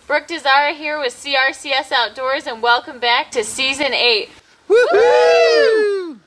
Brooke Dzara here with CRCS Outdoors, and welcome back to Season 8. Woo-hoo!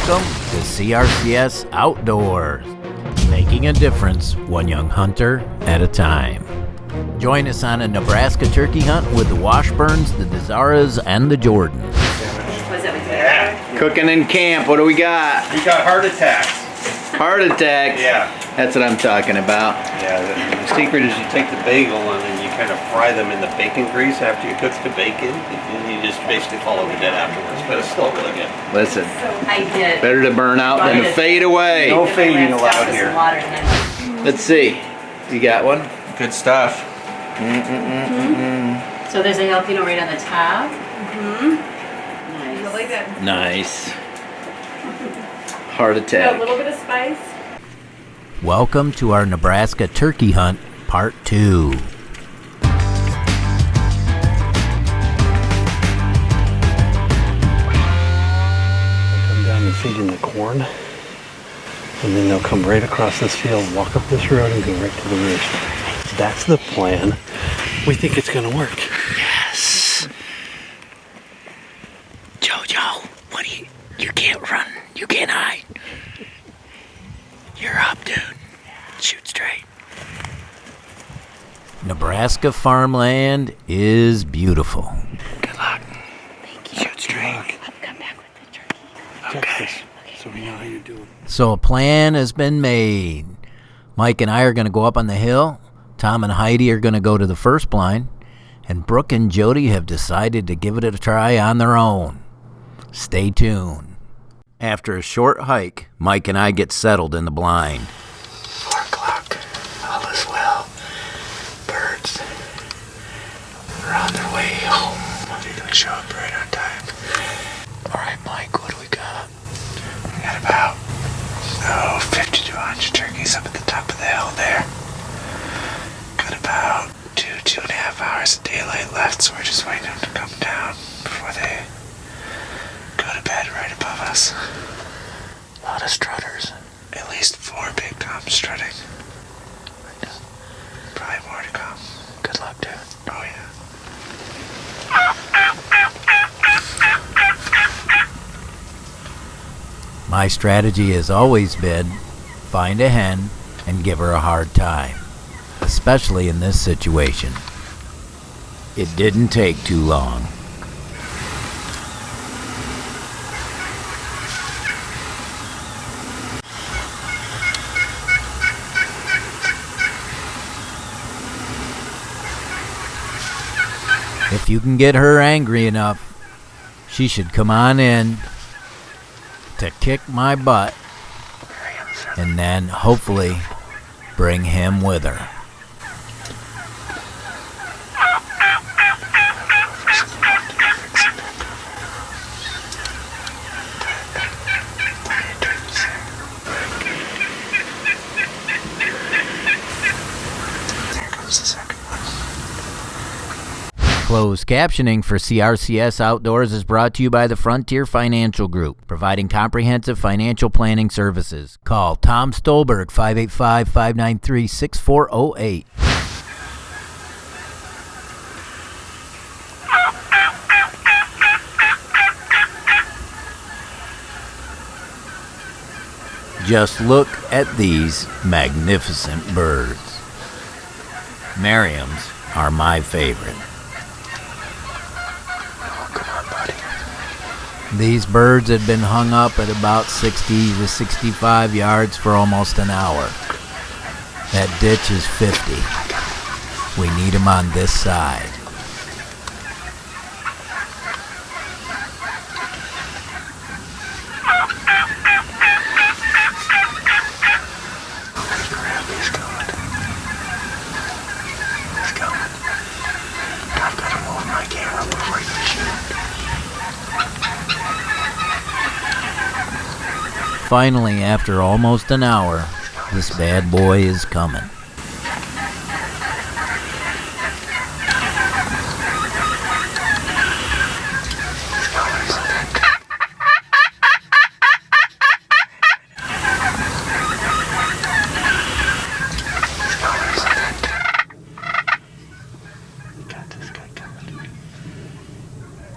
Welcome to CRCS Outdoors, making a difference one young hunter at a time. Join us on a Nebraska turkey hunt with the Washburns, the Dzaras, and the Jordans. Yeah. Cooking in camp, what do we got? You got heart attacks. Heart attack? Yeah. That's what I'm talking about. Yeah, the secret is you take the bagel and then you kind of fry them in the bacon grease after you cook the bacon. And you just basically follow the dead afterwards, but it's still really good. Listen, I did. better to burn out than to fade away. No fading allowed here. Let's see. You got one? Good stuff. So there's a jalapeno right on the top. Nice. I like that. Nice. Heart A attack. little bit of spice. Welcome to our Nebraska turkey hunt, Part 2. Come down and feed in the corn, and then they'll come right across this field, walk up this road, and go right to the roost. That's the plan. We think it's gonna work. Yes. Jojo, you can't run. You can't hide. You're up, dude. Shoot straight. Nebraska farmland is beautiful. Good luck. Thank you. Shoot straight. Come back with the turkey. Okay. So we know how you're doing. So a plan has been made. Mike and I are going to go up on the hill. Tom and Heidi are going to go to the first blind. And Brooke and Jody have decided to give it a try on their own. Stay tuned. After a short hike, Mike and I get settled in the blind. 4 o'clock. All is well. Birds are on their way home. They show up right on time. All right, Mike, what do we got? We got about 50 to 100 turkeys up at the top of the hill there. Got about 2.5 hours of daylight left, so we're just waiting for them to come down before they go to bed right above us. A lot of strutters. At least 4 big toms strutting. Probably more to come. Good luck, dude. Oh, yeah. My strategy has always been find a hen and give her a hard time, especially in this situation. It didn't take too long. If you can get her angry enough, she should come on in to kick my butt and then hopefully bring him with her. Closed captioning for CRCS Outdoors is brought to you by the Frontier Financial Group, providing comprehensive financial planning services. Call Tom Stolberg, 585-593-6408. Just look at these magnificent birds. Merriams are my favorite. Oh, come on, buddy. These birds had been hung up at about 60 to 65 yards for almost an hour. That ditch is 50. We need them on this side. Crap, he's coming. He's coming. I've got to move my camera before you shoot. Finally, after almost an hour, this bad boy is coming.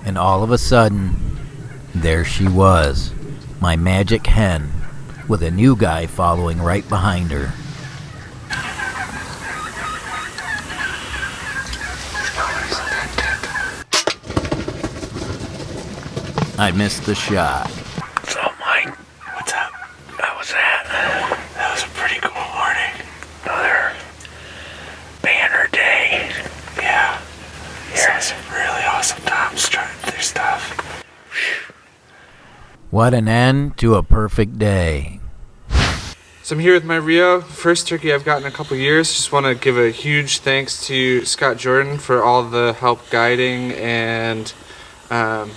And all of a sudden, there she was, my magic hen, with a new guy following right behind her. I missed the shot. So, Mike, what's up? How was that? That was a pretty cool morning. Another banner day. Yeah. Here's really awesome Tom's trying their stuff. What an end to a perfect day. So I'm here with my Rio, first turkey I've gotten in a couple years. Just want to give a huge thanks to Scott Jordan for all the help guiding and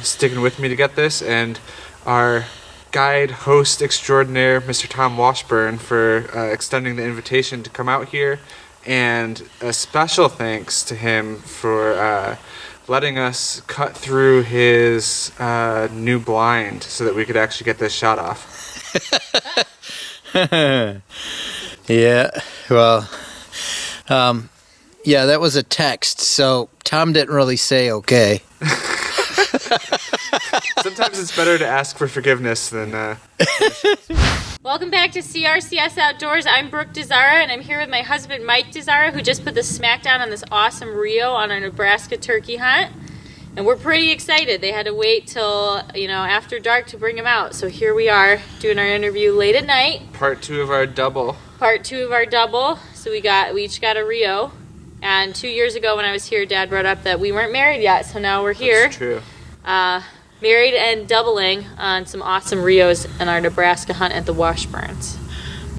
sticking with me to get this, and our guide host extraordinaire, Mr. Tom Washburn, for extending the invitation to come out here, and a special thanks to him for letting us cut through his new blind so that we could actually get this shot off. Yeah, well, yeah, that was a text, so Tom didn't really say okay. Sometimes it's better to ask for forgiveness than... Welcome back to CRCS Outdoors. I'm Brooke Dzara, and I'm here with my husband, Mike Dzara, who just put the smackdown on this awesome Rio on our Nebraska turkey hunt. And we're pretty excited. They had to wait till, after dark to bring him out. So here we are doing our interview late at night. Part 2 of our double. So we each got a Rio. And 2 years ago when I was here, Dad brought up that we weren't married yet. So now we're here. That's true. Married and doubling on some awesome Rios in our Nebraska hunt at the Washburns.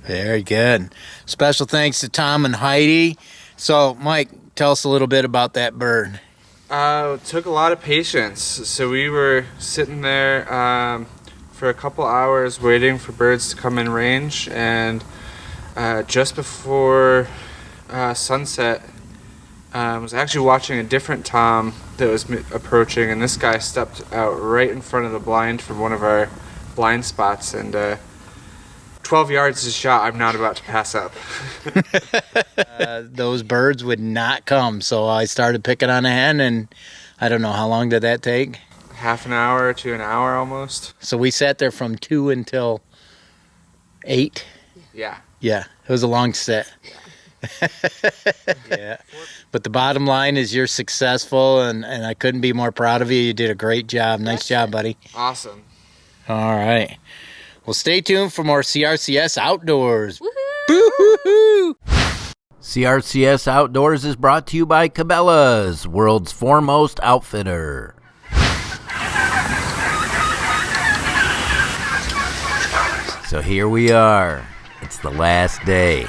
Very good. Special thanks to Tom and Heidi. So, Mike, tell us a little bit about that bird. It took a lot of patience. So we were sitting there for a couple hours waiting for birds to come in range, and just before sunset, I was actually watching a different Tom that was approaching, and this guy stepped out right in front of the blind from one of our blind spots, and 12 yards is a shot I'm not about to pass up. Those birds would not come, so I started picking on a hen, and I don't know, how long did that take? Half an hour to an hour almost. So we sat there from 2 until 8? Yeah. Yeah, it was a long sit. Yeah. But the bottom line is you're successful, and I couldn't be more proud of you. You did a great job. Nice job, buddy. Awesome. All right. Well, stay tuned for more CRCS Outdoors. Woohoo! CRCS Outdoors is brought to you by Cabela's, world's foremost outfitter. So here we are. It's the last day.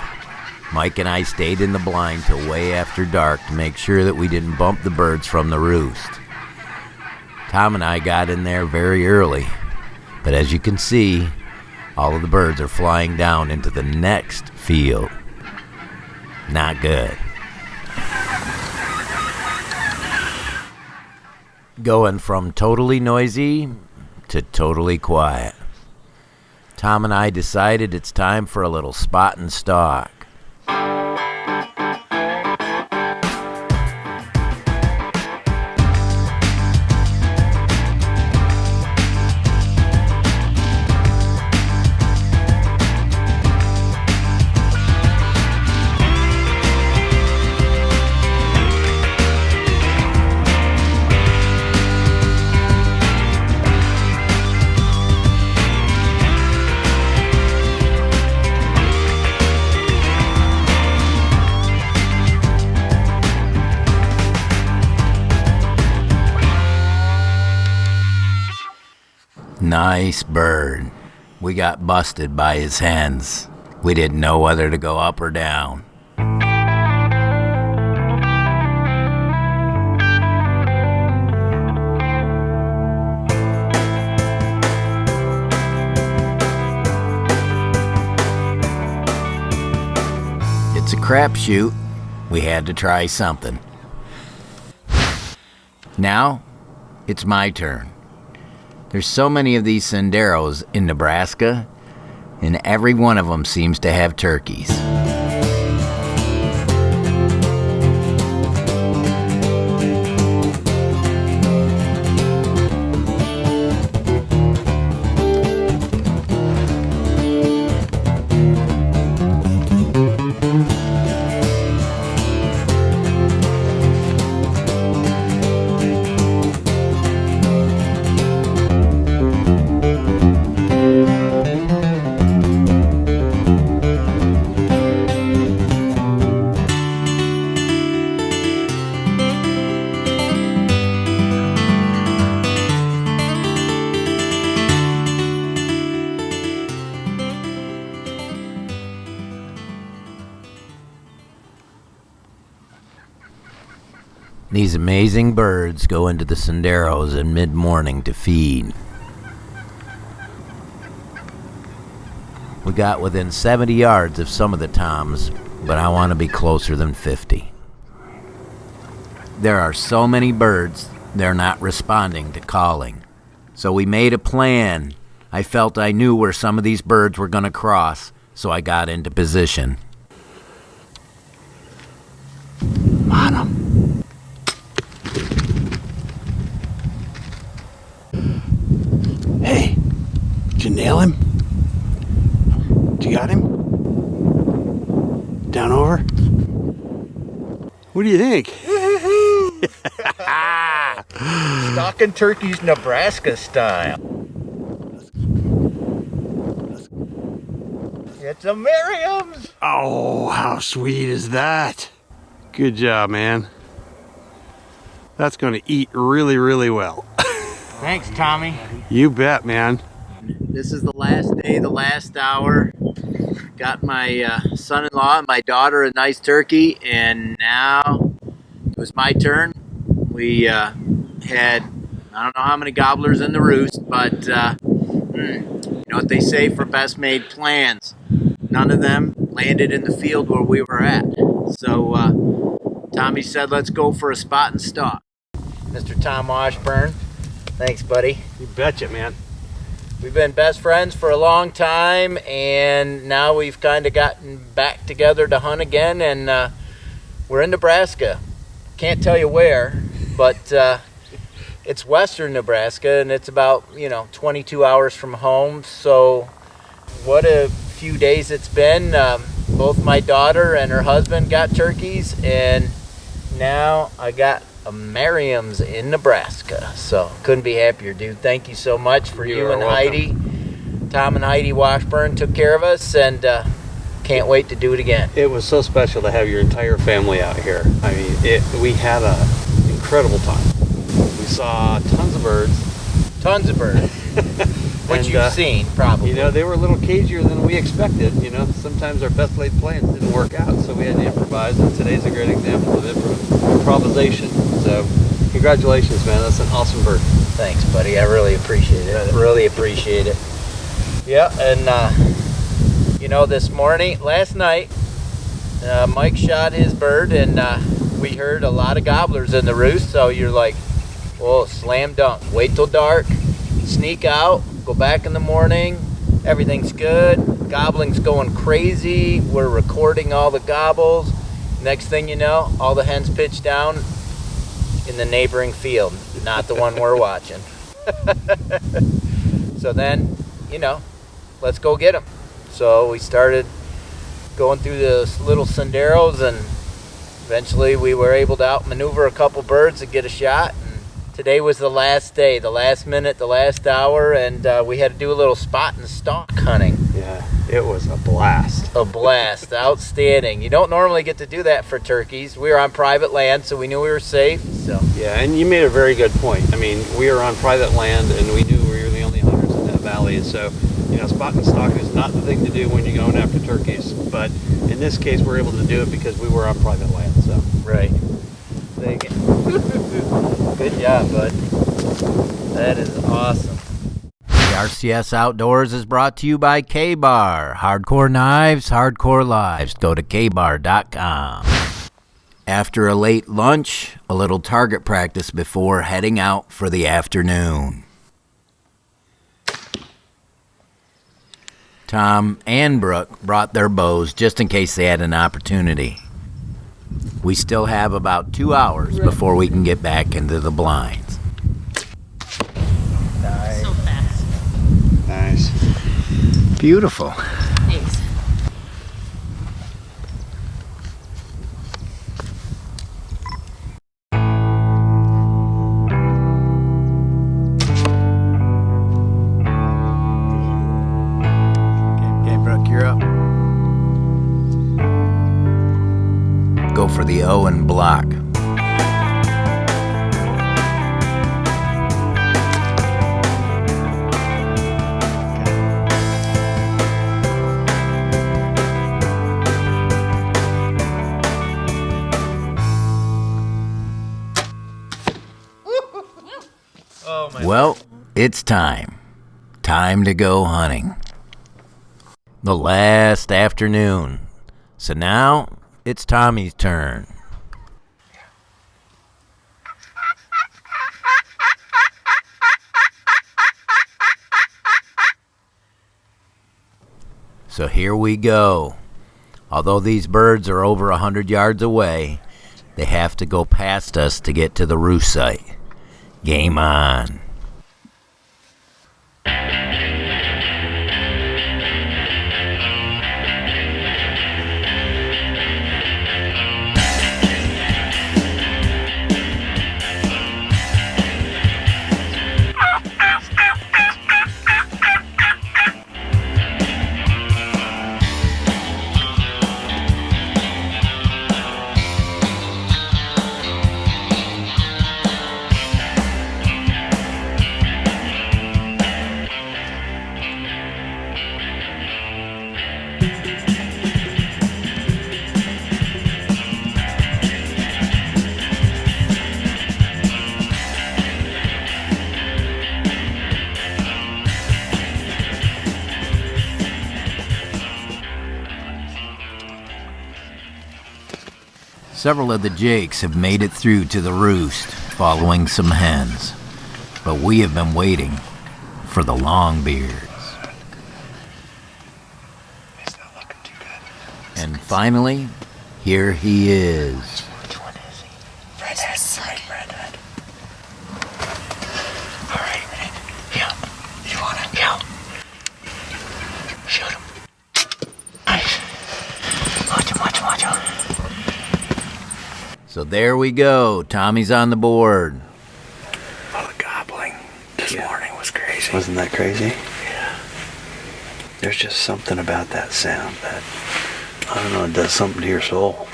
Mike and I stayed in the blind till way after dark to make sure that we didn't bump the birds from the roost. Tom and I got in there very early, but as you can see, all of the birds are flying down into the next field. Not good. Going from totally noisy to totally quiet. Tom and I decided it's time for a little spot and stalk. Nice bird. We got busted by his hens. We didn't know whether to go up or down. It's a crapshoot. We had to try something. Now, it's my turn. There's so many of these senderos in Nebraska, and every one of them seems to have turkeys. These amazing birds go into the senderos in mid-morning to feed. We got within 70 yards of some of the toms, but I want to be closer than 50. There are so many birds, they're not responding to calling. So we made a plan. I felt I knew where some of these birds were going to cross, so I got into position. On 'em. Hey, did you nail him? Did you got him? Down over? What do you think? Stalking turkeys Nebraska style. It's a Merriams. Oh, how sweet is that? Good job, man. That's going to eat really, really well. Thanks, Tommy. You bet, man. This is the last day, the last hour. Got my son-in-law and my daughter a nice turkey, and now it was my turn. We had, I don't know how many gobblers in the roost, but you know what they say for best made plans. None of them landed in the field where we were at. So Tommy said, let's go for a spot and stalk. Mr. Tom Washburn, thanks, buddy. You betcha, man. We've been best friends for a long time, and now we've kind of gotten back together to hunt again, and we're in Nebraska. Can't tell you where, but it's western Nebraska, and it's about, 22 hours from home. So what a few days it's been. Both my daughter and her husband got turkeys, and now I got a Merriams in Nebraska. So couldn't be happier, dude. Thank you so much for you and Heidi. Tom and Heidi Washburn took care of us, and can't wait to do it again. It was so special to have your entire family out here. I mean, we had an incredible time. We saw tons of birds. Tons of birds. Which you've seen, probably. They were a little cagier than we expected. Sometimes our best laid plans didn't work out, so we had to improvise, and today's a great example of improvisation. So, congratulations, man. That's an awesome bird. Thanks, buddy. I really appreciate it. Really appreciate it. Yeah, and, last night, Mike shot his bird, and we heard a lot of gobblers in the roost, so you're like, well, slam dunk. Wait till dark, sneak out, go back in the morning, everything's good, gobbling's going crazy, we're recording all the gobbles. Next thing you know, all the hens pitch down in the neighboring field, not the one we're watching. So then, let's go get them. So we started going through the little senderos, and eventually we were able to outmaneuver a couple birds and get a shot. Today was the last day, the last minute, the last hour, and we had to do a little spot and stalk hunting. Yeah, it was a blast. A blast. Outstanding. You don't normally get to do that for turkeys. We were on private land, so we knew we were safe. So Yeah, and you made a very good point. I mean, we were on private land, and we knew we were the only hunters in Valley. And so, spotting and stalking is not the thing to do when you're going after turkeys. But in this case, we're able to do it because we were on private land. So Right. there you go. Good job, bud. That is awesome. CRCS Outdoors is brought to you by K-Bar. Hardcore knives, hardcore lives. Go to kbar.com. After a late lunch, a little target practice before heading out for the afternoon. Tom and Brooke brought their bows just in case they had an opportunity. We still have about 2 hours before we can get back into the blinds. So fast. Nice. Beautiful. Thanks. Okay, Brooke, you're up. Go for the O and block. Well, it's time. Time to go hunting. The last afternoon. So now it's Tommy's turn. So here we go. Although these birds are over 100 yards away, they have to go past us to get to the roost site. Game on. Several of the jakes have made it through to the roost, following some hens. But we have been waiting for the longbeards. He's not looking too good. And finally, here he is. Which one is he? Redhead. Redhead. All right. Yeah. You want him? Yeah. Shoot him. Nice. Watch him. So there we go. Tommy's on the board. Oh, the gobbling this morning was crazy. Wasn't that crazy? Yeah. There's just something about that sound that, I don't know, it does something to your soul,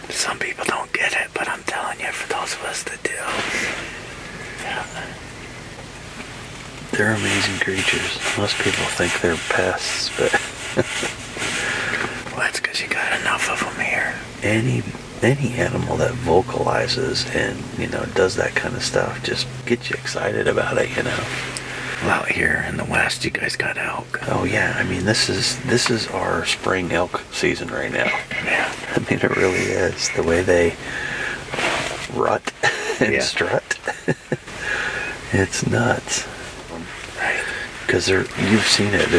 Some people don't get it, but I'm telling you, for those of us that do. Yeah. They're amazing creatures. Most people think they're pests, but Well, that's because you got enough of them here. any animal that vocalizes and, does that kind of stuff just gets you excited about it, Well, out here in the West, you guys got elk. Oh yeah, I mean this is our spring elk season right now. Yeah. I mean it really is. The way they rut and strut. It's nuts. Right. Because you've seen it.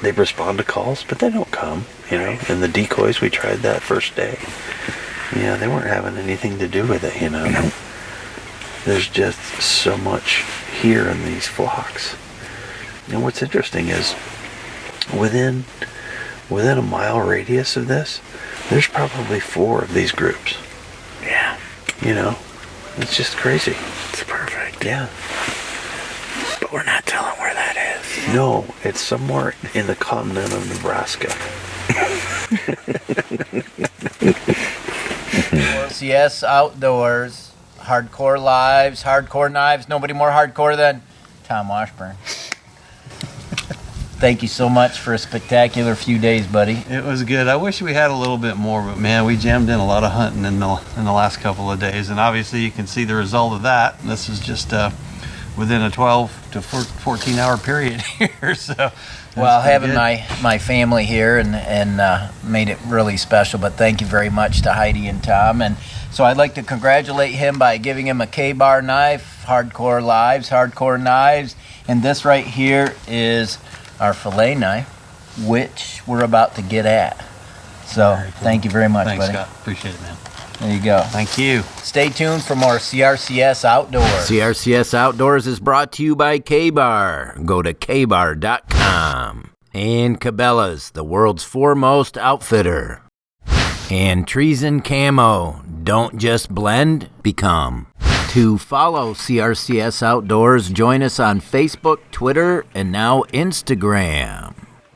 They respond to calls, but they don't come, Right. And the decoys, we tried that first day. Yeah, they weren't having anything to do with it, No. There's just so much here in these flocks. And what's interesting is within a mile radius of this, there's probably 4 of these groups. Yeah. It's just crazy. It's perfect. Yeah. But we're not telling where that is. No, it's somewhere in the continent of Nebraska. CRCS Outdoors, hardcore lives, hardcore knives. Nobody more hardcore than Tom Washburn. thank you so much for a spectacular few days, buddy. It was good. I wish we had a little bit more, but man, we jammed in a lot of hunting in the last couple of days, and obviously you can see the result of that. This is just within a 12 to 14 hour period here. So, well, having good. my family here and made it really special. But thank you very much to Heidi and Tom. And so I'd like to congratulate him by giving him a K-Bar knife, Hardcore Knives, and this right here is our fillet knife, which we're about to get at. So thank you very much, Thanks, buddy. Scott. Appreciate it, man. There you go. Thank you. Stay tuned for more CRCS Outdoors. CRCS Outdoors is brought to you by K-Bar. Go to kbar.com. And Cabela's, the world's foremost outfitter. And Trees and Camo. Don't just blend, become. To follow CRCS Outdoors, join us on Facebook, Twitter, and now Instagram.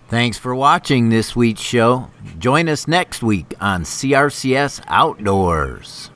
Thanks for watching this week's show. Join us next week on CRCS Outdoors.